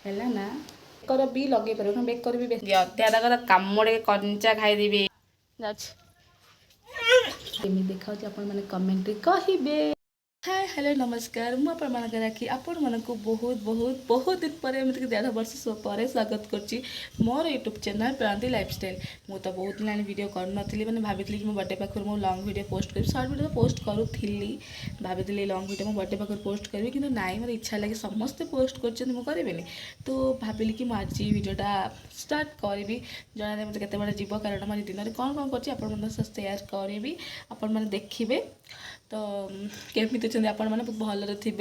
ହେଲା ନା ବେକର ବି ଲଗେଇ ପାରିବ ବେକର ବି ବେଶୀ ଅତ୍ୟାଧିକ କାମୁଡ଼େ କଞ୍ଚା ଖାଇଦେବି ଯାଉଛି କେମିତି ଦେଖାଉଛି ଆପଣମାନେ କମେଣ୍ଟରେ କହିବେ। हाय हेलो नमस्कार मु आपंकर राखी आपण मानक बहुत बहुत बहुत दिन पर एमती 1.5 वर्ष पर स्वागत करुच्ची मोर यूट्यूब चैनल प्रांति लाइफस्टाइल। मु तो बहुत दिन वीडियो करूनी मैंने भाभी कि मो बर्थडे पाखर मु लॉन्ग वीडियो पोस्ट करी शॉर्ट वीडियो पोस्ट करूली भाभी लॉन्ग वीडियो मो बर्थडे पाखर पोस्ट करी कि नाई मोर इच्छा लगे समस्ते पोस्ट करें तो भाविली कि आज वीडियोटा स्टार्ट करी जना मत के जीव कारण मैं दिन में कौन कौन कर सेयार करी आपण मैंने देखिए तो केमी अच्छा आपण मैंने बहुत भलरे थे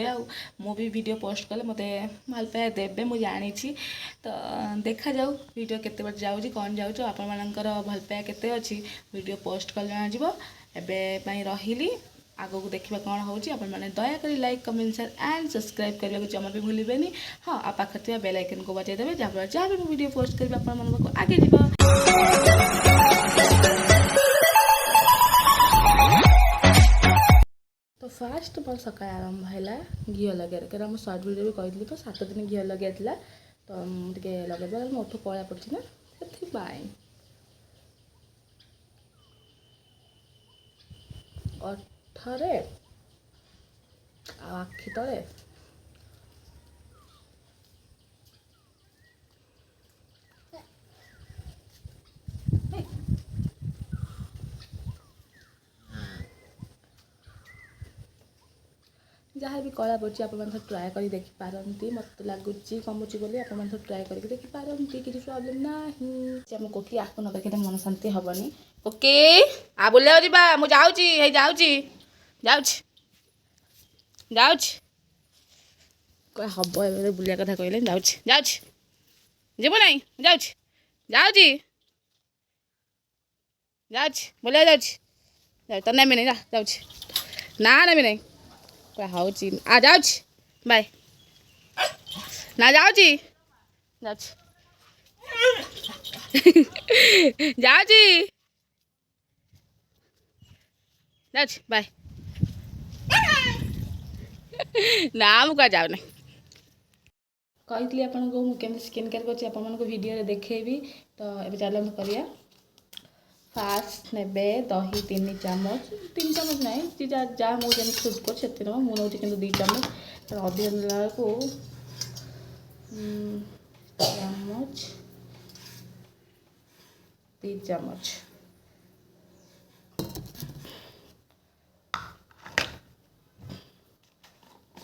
मु भी वीडियो पोस्ट कले मत भल पाए देवे मुझे जानी तो देखा जाऊ वीडियो केते बार जाऊँ कौन जाऊँ आपण मानकर भल पाए केते अच्छी वीडियो पोस्ट कले जाना एवं रही आग को देखा कौन होने दयाक like comment share and subscribe करने को जमा भी भूलें। हाँ आ पाखे बेल आइकन को बजाई जहाँ जहाँ भी वीडियो पोस्ट करी आप आगे जीव। तो फास्ट मोर सका आरंभ है घी लगे क्या मुझे सर्ट वीडियो भी कही तो 7 दिन घी लगे तो मुझे लगे मो उठ कला पड़ी ना से अठरे आखि तले जहाँ भी कला पड़ी आप ट्राए कर देखिपारती मत लगुच कमुची बोली आप ट्राए करके देखिपारती किसी प्रॉब्लम ना कोकी आपको न देखते मन शांति हेनी ओके आ बुले जा मुझे जाऊँ हम बुलिया कथा कहले जाऊँ जीव ना जाऊँ बुलिया जाऊँ तो नेमी नहीं जाऊँ ना नेमी नहीं हूँ आ जाऊँ बाय ना जाऊँ बाय ना मुझे जाऊना कही आपको मुझे स्किन केयर कर वीडियो देखेबी तो ये चलते करिया फास्ट ने दही 3 चामच ना जहाँ मुझे सुट कर से मुझे कि 2 चामच अधिक नेला को चामच 2 चामच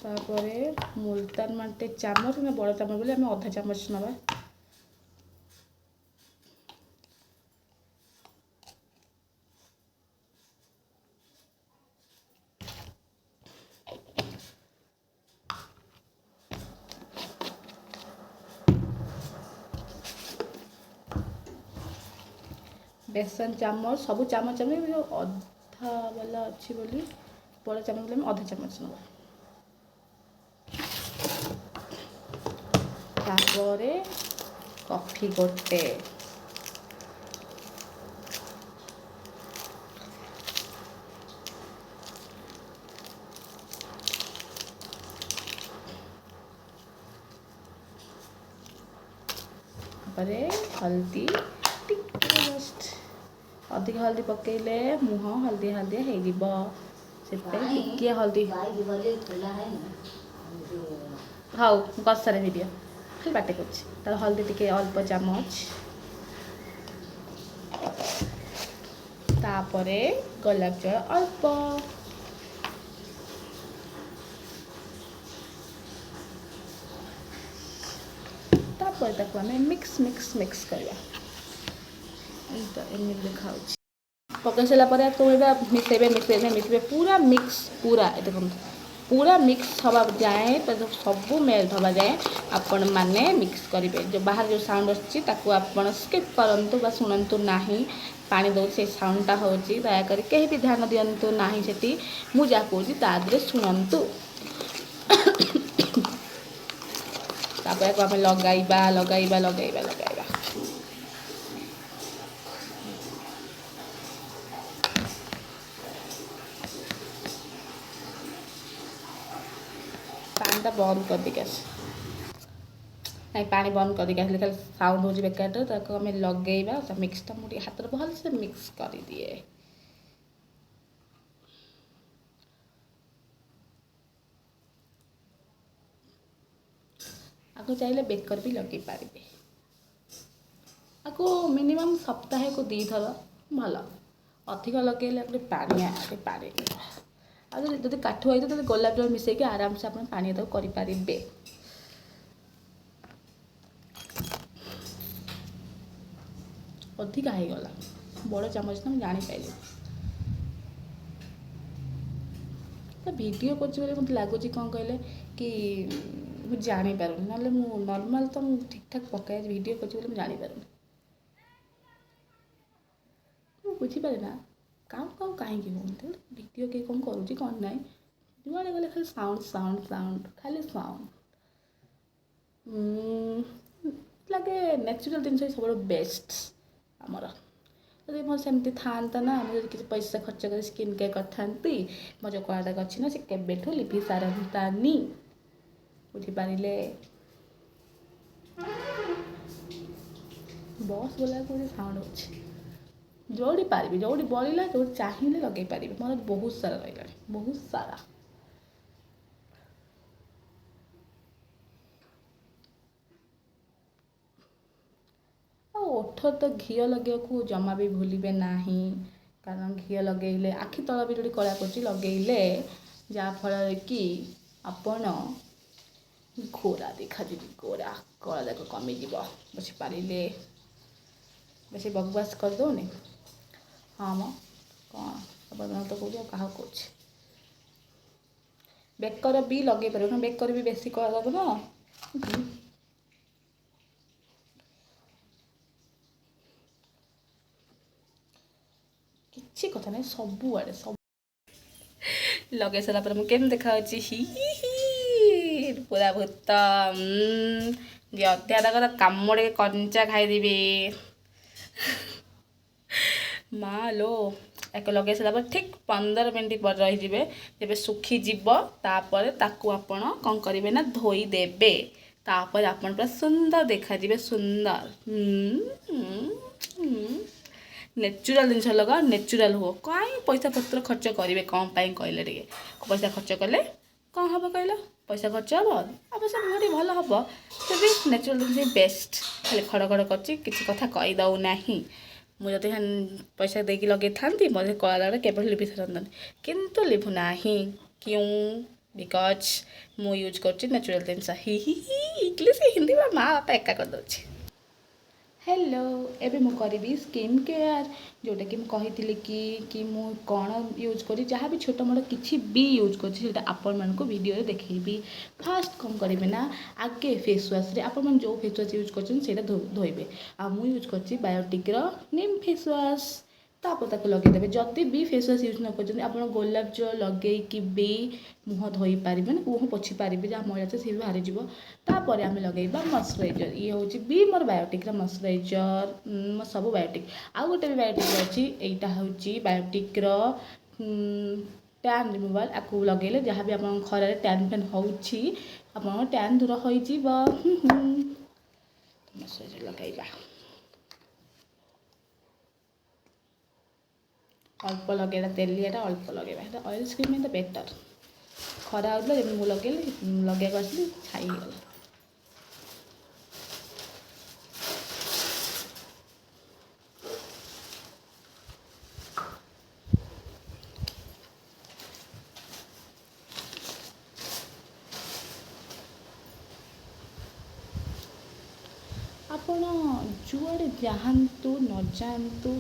तापर मुल्तान माटे चामच ना बड़ चामच बोले आम आधा चामच नवा बेसन चामच सब चामच अधा वाला अच्छी बोली बड़ा चामच बोले अधा चामच नवा तापरे कॉफी गोटे हल्दी जस्ट अधिक हल्दी पकेले मुह हल्दी हल्दी हो हल्दी हाँ कसार वीडियो खाली बाटे कर हल्दी टी अल्प चामच तापरे गोलाप जल अल्प तापर ताको आम मिक्स मिक्स मिक्स करवा एम देखा पकई सारापर तो मिसेबे मिसेबे मिसेबे पूरा मिक्स पूरा देखो पूरा मिक्स हवा जाए सब मेल्ट हवा जाए आपण मैंने मिक्स करेंगे जो बाहर जो साउंड आपड़ स्किप करूँ बा शुणु ना पानी दो से साउंडटा हूँ दयाकोरी कहीं भी ध्यान दिंतु ना से मुझे कौच तादे शुणु तापर आम लगाइबा लगाइबा लगाइबा लगाइबा पानी बंद कर दी गैस ନାଇଁ ପାଣି ବନ୍ଦ କରିକି ଆସିଲେ ଖାଲି ସାଉଣ୍ଡ ହେଉଛି ବେକାରଟା ତାକୁ ଆମେ ଲଗେଇବା ତା ମିକ୍ସଟା ମୁଁ ଟିକେ ହାତରେ ଭଲସେ ମିକ୍ସ କରିଦିଏ। ଆକୁ ଚାହିଁଲେ ବେକରେ ବି ଲଗେଇ ପାରିବେ। ଆକୁ ମିନିମମ୍ ସପ୍ତାହକୁ 2 ଥର ଭଲ, ଅଧିକ ଲଗେଇଲେ ଆପଣ ପାଣିଆ ପାଣି। ଆଉ ଯଦି କାଠୁଆ ହେଇଥିବ ତାହେଲେ ଗୋଲାପ ଜଳ ମିଶାଇକି ଆରାମସେ ଆପଣ ପାଣି ତାକୁ କରିପାରିବେ। ଅଧିକା ହେଇଗଲା, ବଡ଼ ଚାମଚ ନା ମୁଁ ଜାଣିପାରିଲି। ତ ଭିଡ଼ିଓ କରୁଛି ବୋଲି ମୋତେ ଲାଗୁଛି କ'ଣ କହିଲେ କି ମୁଁ ଜାଣିପାରୁନି, ନହେଲେ ମୁଁ ନର୍ମାଲ୍ ତ ମୁଁ ଠିକ୍ଠାକ୍ ପକାଏ, ଭିଡ଼ିଓ କରୁଛି ବୋଲି ମୁଁ ଜାଣିପାରୁନି। ମୁଁ ବୁଝିପାରେ ନା କାହିଁକି ହୁଅନ୍ତି ଭିଡ଼ିଓ କିଏ କ'ଣ କରୁଛି କ'ଣ ନାହିଁ, ଯୁଆଡ଼େ ଗଲେ ଖାଲି ସାଉଣ୍ଡ ଖାଲି ସାଉଣ୍ଡ। ଲାଗେ ନ୍ୟାଚୁରାଲ୍ ଜିନିଷ ସବୁବେଳେ ବେଷ୍ଟ ଆମର। ଯଦି ମୋର ସେମିତି ଥାନ୍ତା ନା, ମୁଁ ଯଦି କିଛି ପଇସା ଖର୍ଚ୍ଚ କରି ସ୍କିନ୍ କେୟାର୍ କରିଥାନ୍ତି, ମୋ ଯେଉଁ କଳାଟା ଅଛି ନା ସେ କେବେଠୁ ଲିଭି ସାରନ୍ତାନି। ବୁଝିପାରିଲେ? ବସ୍ ଗଲାକୁ ଗୋଟେ ସାଉଣ୍ଡ ହେଉଛି। ଯେଉଁଠି ପାରିବି, ଯେଉଁଠି ବଳିଲା, ଯେଉଁଠି ଚାହିଁଲେ ଲଗେଇ ପାରିବି। ମୋର ବହୁତ ସାରା ରହିଲାଣି, ବହୁତ ସାରା। ଆଉ ଓଠ ତ ଘିଅ ଲଗେଇବାକୁ ଜମା ବି ଭୁଲିବେ ନାହିଁ, କାରଣ ଘିଅ ଲଗେଇଲେ ଆଖି ତଳ ବି ଯୋଉଠି କଳା ପଡ଼ୁଛି ଲଗେଇଲେ ଯାହାଫଳରେ କି ଆପଣ ଗୋରା ଦେଖାଯିବେ, ଗୋରା କଳା ଯାକ କମିଯିବ। ବୁଝିପାରିଲେ? ବେଶୀ ବକବାସ୍ କରିଦେଉନି। ହଁ ମ କ'ଣ ଆପଣ ତ କହୁଛି ଆଉ କାହାକୁ କହୁଛି। ବେକର ବି ଲଗେଇ ପାରିବ, କାରଣ ବେକରେ ବି ବେଶୀ କଳା ଲାଗୁ ନା। କିଛି କଥା ନାହିଁ, ସବୁଆଡ଼େ ସବୁ ଲଗେଇ ସାରିଲା ପରେ ମୁଁ କେମିତି ଦେଖାଯାଉଛି? ପୁରା ଭୂତ। ଯେ ଅଧା ତକ କାମୁଡ଼ିକି କଞ୍ଚା ଖାଇଦେବି। ମା ଲୋ, ୟାକୁ ଲଗେଇ ସାରିଲା ପରେ ଠିକ୍ 15 ମିନିଟ୍ ପରେ ରହିଯିବେ। ଯେବେ ଶୁଖିଯିବ ତାପରେ ତାକୁ ଆପଣ କ'ଣ କରିବେ ନା ଧୋଇଦେବେ। ତାପରେ ଆପଣ ପୁରା ସୁନ୍ଦର ଦେଖାଯିବେ, ସୁନ୍ଦର। ନ୍ୟାଚୁରାଲ୍ ଜିନିଷ ଲଗାଅ, ନ୍ୟାଚୁରାଲ୍ ହୁଅ। କାହିଁ ପଇସା ପତ୍ର ଖର୍ଚ୍ଚ କରିବେ, କ'ଣ ପାଇଁ କହିଲେ? ଟିକେ ପଇସା ଖର୍ଚ୍ଚ କଲେ କ'ଣ ହେବ କହିଲ? ପଇସା ଖର୍ଚ୍ଚ ହେବ, ଅବଶ୍ୟ ମୁହଁ ଟିକେ ଭଲ ହେବ, ତେବେ ନ୍ୟାଚୁରାଲ୍ ଜିନିଷ ବେଷ୍ଟ। ଖାଲି ଖଡ଼ ଖଡ଼ କରୁଛି, କିଛି କଥା କହିଦେଉ ନାହିଁ। ମୁଁ ଯଦି ପଇସା ଦେଇକି ଲଗେଇଥାନ୍ତି ମୋତେ କଳା ଦାଗଟା କେବେ ଲିଭି ସାରନ୍ତାନି, କିନ୍ତୁ ଲିଭୁ ନାହିଁ। କ୍ୟୁଁ? ବିକଜ୍ ମୁଁ ୟୁଜ୍ କରୁଛି ନ୍ୟାଚୁରାଲ୍ ଜିନିଷ। ଇଂଲିଶ ହିନ୍ଦୀ ବା ମା ବାପା ଏକା କରିଦେଉଛି। ହ୍ୟାଲୋ, ଏବେ ମୁଁ କରିବି ସ୍କିନ୍ କେୟାର୍, ଯେଉଁଟାକି ମୁଁ କହିଥିଲି କି ମୁଁ କ'ଣ ୟୁଜ୍ କরি, ଯାହା ବି ଛୋଟ ମୋଟ କିଛି ବି ୟୁଜ୍ କରୁଛି ସେଇଟା ଆପଣମାନଙ୍କୁ ଭିଡ଼ିଓରେ ଦେଖେଇବି। ଫାର୍ଷ୍ଟ କ'ଣ କରିବେ ନା, ଆଗେ ଫେସ୍ ୱାଶ୍ରେ ଆପଣମାନେ ଯେଉଁ ଫେସ୍ ୱାଶ୍ ୟୁଜ୍ କରୁଛନ୍ତି ସେଇଟା ଧୋଇବେ। ଆଉ ମୁଁ ୟୁଜ୍ କରୁଛି ବାୟୋଟିକ୍ର ନିମ୍ ଫେସ୍ ୱାଶ୍। ତାପରେ ତାକୁ ଲଗେଇଦେବେ। ଯଦି ବି ଫେସ୍ ୱାଶ୍ ୟୁଜ୍ ନ କରୁଛନ୍ତି ଆପଣ ଗୋଲାପ ଜଳ ଲଗେଇକି ବି ମୁହଁ ଧୋଇ ପାରିବେ, ମୁହଁ ପୋଛି ପାରିବେ, ଯାହା ମଇଳା ଅଛି ସିଏ ବି ବାହାରିଯିବ। ତାପରେ ଆମେ ଲଗେଇବା ମଶ୍ଚରାଇଜର୍। ଇଏ ହେଉଛି ବି ମୋର ବାୟୋଟିକ୍ର ମଶ୍ଚରାଇଜର୍, ସବୁ ବାୟୋଟିକ୍। ଆଉ ଗୋଟେ ବି ବାୟୋଟିକ୍ର ଅଛି, ଏଇଟା ହେଉଛି ବାୟୋଟିକ୍ର ଟ୍ୟାନ୍ ରିମୁଭାଲ୍। ଆକୁ ଲଗେଇଲେ ଯାହା ବି ଆପଣଙ୍କ ଖରାରେ ଟ୍ୟାନ୍ ଫ୍ୟାନ୍ ହେଉଛି ଆପଣଙ୍କ ଟ୍ୟାନ୍ ଦୂର ହୋଇଯିବ। ମଶ୍ଚରାଇଜର୍ ଲଗାଇବା, ଅଳ୍ପ ଲଗେଇବା, ତେଲିଆଟା ଅଳ୍ପ ଲଗେଇବା। ସେଇଟା ଅଏଲ୍ ସ୍କିନ୍ ପାଇଁ ତ ବେଟର୍। ଖରା ହେଉଥିଲା ଯେମିତି ମୁଁ ଲଗେଇବାକୁ ଆସିଲି ଛାଇ ହେଇଗଲା। ଆପଣ ଯୁଆଡ଼େ ଯାଆନ୍ତୁ ନ ଯାଆନ୍ତୁ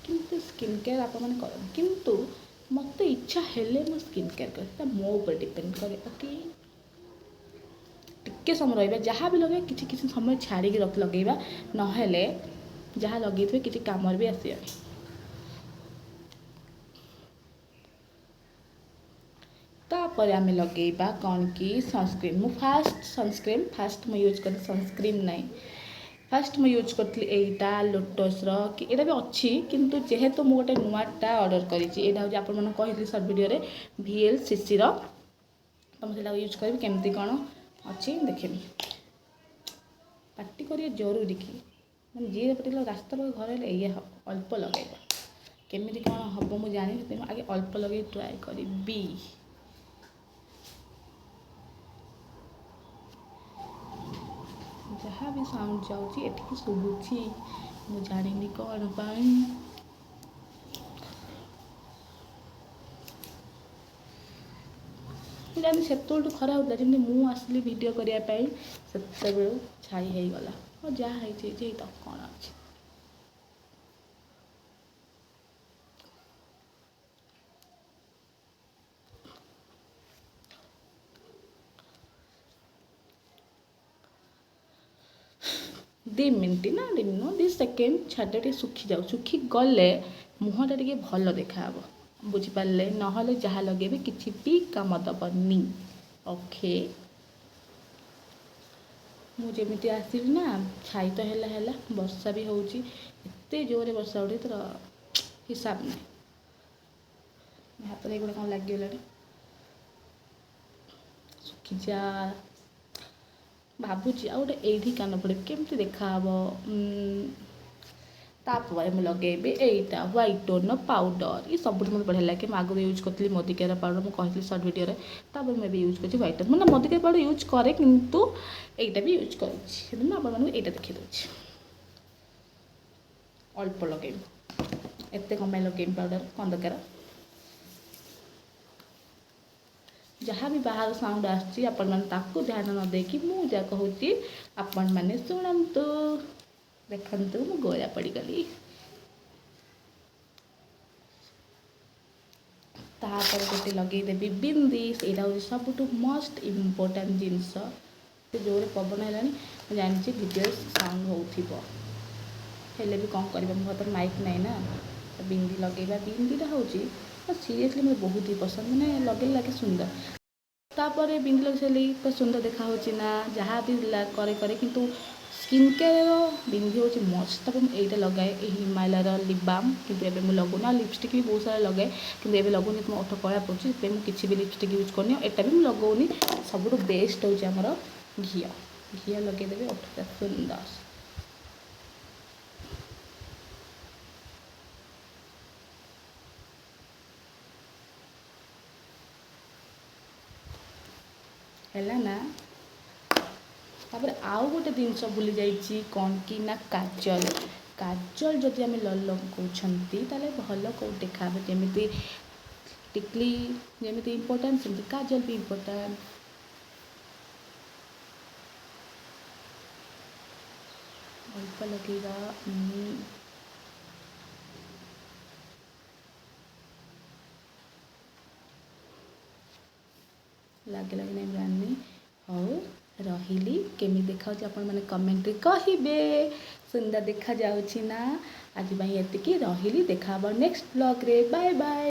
କିନ୍ତୁ ସ୍କିନ୍ କେୟାର୍ ଆପଣମାନେ କରନ୍ତି, କିନ୍ତୁ ମୋତେ ଇଚ୍ଛା ହେଲେ ମୁଁ ସ୍କିନ୍ କେୟାର୍ କରେ, ସେଟା ମୋ ଉପରେ ଡିପେଣ୍ଡ କରେ। ଓକେ, ଟିକେ ସମୟ ରହିବା, ଯାହା ବି ଲଗେଇବା କିଛି ସମୟ ଛାଡ଼ିକି ଲଗେଇବା, ନହେଲେ ଯାହା ଲଗେଇଥିବେ କିଛି କାମରେ ବି ଆସିବନି। ତାପରେ ଆମେ ଲଗେଇବା କ'ଣ କି ସନସ୍କ୍ରିନ୍। ମୁଁ ଫାଷ୍ଟ ମୁଁ ୟୁଜ୍ କଲି ସନସ୍କ୍ରିନ୍ ନାହିଁ, ଫାଷ୍ଟ ମୁଁ ୟୁଜ୍ କରିଥିଲି ଏଇଟା ଲୋଟସ୍ର, କି ଏଇଟା ବି ଅଛି, କିନ୍ତୁ ଯେହେତୁ ମୁଁ ଗୋଟେ ନୂଆଟା ଅର୍ଡ଼ର୍ କରିଛି, ଏଇଟା ହେଉଛି ଆପଣମାନଙ୍କୁ କହିଥିଲି ସର୍ଟ ଭିଡ଼ିଓରେ VLCCର, ତ ମୁଁ ସେଇଟାକୁ ୟୁଜ୍ କରିବି। କେମିତି କ'ଣ ଅଛି ଦେଖିବି। ପାଟି କରିବା ଜରୁରୀ କି ମାନେ ଯିଏ ପଟିଲା ରାସ୍ତା ପାଖ ଘର ହେଲେ ଏଇଆ ହେବ ଅଳ୍ପ ଲଗାଇବ। କେମିତି କ'ଣ ହେବ ମୁଁ ଜାଣିନି, ତେଣୁ ଆଗେ ଅଳ୍ପ ଲଗାଇ ଟ୍ରାଏ କରିବି। ଯାହା ବି ସାଉଣ୍ଡ ଯାଉଛି ଏଠିକି ଶୁଭୁଛି, ମୁଁ ଜାଣିନି କ'ଣ ପାଇଁ। ମୁଁ ଜାଣିନି ସେତେବେଳଠୁ ଖରା ହେଉଥିଲା, ଯେମିତି ମୁଁ ଆସିଲି ଭିଡ଼ିଓ କରିବା ପାଇଁ ସେତେବେଳୁ ଛାଇ ହେଇଗଲା। ଆଉ ଯାହା ହେଇଛି ହେଇଛି, ତ କ'ଣ ଅଛି। ଦି ମିନିଟ୍ ନା 2 ସେକେଣ୍ଡ ଛାଡ଼ିଲେ ଟିକେ ଶୁଖିଯାଉ, ଶୁଖିଗଲେ ମୁହଁଟା ଟିକେ ଭଲ ଦେଖାହେବ, ବୁଝିପାରିଲେ? ନହେଲେ ଯାହା ଲଗେଇବେ କିଛି ବି କାମ ଦେବନି। ଓକେ, ମୁଁ ଯେମିତି ଆସିଲି ନା, ଛାଇ ତ ହେଲା, ବର୍ଷା ବି ହେଉଛି, ଏତେ ଜୋରରେ ବର୍ଷା ଉଠେ ତୋର ହିସାବ ନାହିଁ। ହାତରେ ଏଗୁଡ଼ା କ'ଣ ଲାଗିଗଲାଣି, ଶୁଖିଯା। ଭାବୁଛି ଆଉ ଗୋଟେ ଏଇଠି କାନ ପଡ଼ିବ, କେମିତି ଦେଖାହେବ। ତାପରେ ମୁଁ ଲଗେଇବି ଏଇଟା ହ୍ୱାଇଟ୍ ଟୋନ୍ର ପାଉଡ଼ର। ଏ ସବୁଠୁ ମୋତେ ବଢ଼ିଆ ଲାଗେ। ମୁଁ ଆଗରୁ ୟୁଜ୍ କରିଥିଲି ମୋଦିକେୟାର ପାଉଡ଼ର, ମୁଁ କହିଥିଲି ସର୍ଟ ଭିଡ଼ିଓରେ। ତାପରେ ମୁଁ ଏବେ ୟୁଜ୍ କରୁଛି ହ୍ୱାଇଟ୍ ଟୋନ୍। ମାନେ ମୋଦିକେୟାର ପାଉଡ଼ର ୟୁଜ୍ କରେ, କିନ୍ତୁ ଏଇଟା ବି ୟୁଜ୍ କରୁଛି। କିନ୍ତୁ ମୁଁ ଆପଣମାନଙ୍କୁ ଏଇଟା ଦେଖାଇ ଦେଉଛି। ଅଳ୍ପ ଲଗେଇବି, ଏତେ କ'ଣ ପାଇଁ ଲଗେଇବି ପାଉଡ଼ର, କ'ଣ ଦରକାର। ଯାହା ବି ବାହାର ସାଉଣ୍ଡ ଆସୁଛି ଆପଣମାନେ ତାକୁ ଧ୍ୟାନ ନ ଦେଇକି ମୁଁ ଯାହା କହୁଛି ଆପଣମାନେ ଶୁଣନ୍ତୁ। ଦେଖନ୍ତୁ ମୁଁ ଗୋରା ପଡ଼ିଗଲି। ତାପରେ ଗୋଟେ ଲଗେଇଦେବି ବିନ୍ଦି। ସେଇଟା ହେଉଛି ସବୁଠୁ ମୋଷ୍ଟ ଇମ୍ପୋର୍ଟାଣ୍ଟ ଜିନିଷ। ସେ ଜୋରରେ ପବନ ହେଲାଣି, ମୁଁ ଜାଣିଛି ଭିଡ଼ିଓ ସାଉଣ୍ଡ ହେଉଥିବ, ହେଲେ ବି କ'ଣ କରିବା, ମୋ ହାତରେ ମାଇକ୍ ନାହିଁ ନା। ବିନ୍ଦି ଲଗେଇବା, ବିନ୍ଦିଟା ହେଉଛି ସିରିୟସଲି ମୋର ବହୁତ ହି ପସନ୍ଦ, ମାନେ ଲଗେଇଲେ ଲାଗେ ସୁନ୍ଦର। ତାପରେ ବିନ୍ଦି ଲଗେଇ ସାରିଲି, ପୁରା ସୁନ୍ଦର ଦେଖାହେଉଛି ନା। ଯାହା ବି କରେ କିନ୍ତୁ ସ୍କିନ୍ କେୟାର ବିନ୍ଦି ହେଉଛି ମସ୍ତ। ତାପରେ ମୁଁ ଏଇଟା ଲଗାଏ, ଏହି ହିମାଲୟର ଲିପ୍ ବାମ୍, କିନ୍ତୁ ଏବେ ମୁଁ ଲଗାଉନି। ଆଉ ଲିପଷ୍ଟିକ୍ ବି ବହୁତ ସାରା ଲଗାଏ, କିନ୍ତୁ ଏବେ ଲଗାଉନି, ମୋ ଓଠ କଳା ପଡ଼ୁଛି, ସେଥିପାଇଁ ମୁଁ କିଛି ବି ଲିପଷ୍ଟିକ୍ ୟୁଜ୍ କରୁନି। ଏଇଟା ବି ମୁଁ ଲଗାଉନି। ସବୁଠୁ ବେଷ୍ଟ ହେଉଛି ଆମର ଘିଅ ଲଗେଇଦେବେ, ଓଠଟା ସୁନ୍ଦର। ହେଲା ନା। ତାପରେ ଆଉ ଗୋଟେ ଜିନିଷ ଭୁଲି ଯାଇଛି, କ'ଣ କି ନା କାଜଲ ଯଦି ଆମେ ଲଗାଉଛନ୍ତି ତାହେଲେ ଭଲ କେଉଁ ଦେଖାହେବ। ଯେମିତି ଟିକଲି ଯେମିତି ଇମ୍ପୋର୍ଟାଣ୍ଟ, ସେମିତି କାଜଲ ବି ଇମ୍ପୋର୍ଟାଣ୍ଟ। ଅଳ୍ପ ଲଗେଇବା। ଲାଗିଲା କି ନାହିଁ ଜାଣିନି। ହଉ, ରହିଲି। କେମିତି ଦେଖାଯାଉଛି ଆପଣମାନେ କମେଣ୍ଟରେ କହିବେ। ସୁନ୍ଦର ଦେଖାଯାଉଛି ନା। ଆଜି ପାଇଁ ଏତିକି, ରହିଲି। ଦେଖା ହେବ ନେକ୍ସଟ ବ୍ଲଗ୍ରେ। Bye bye.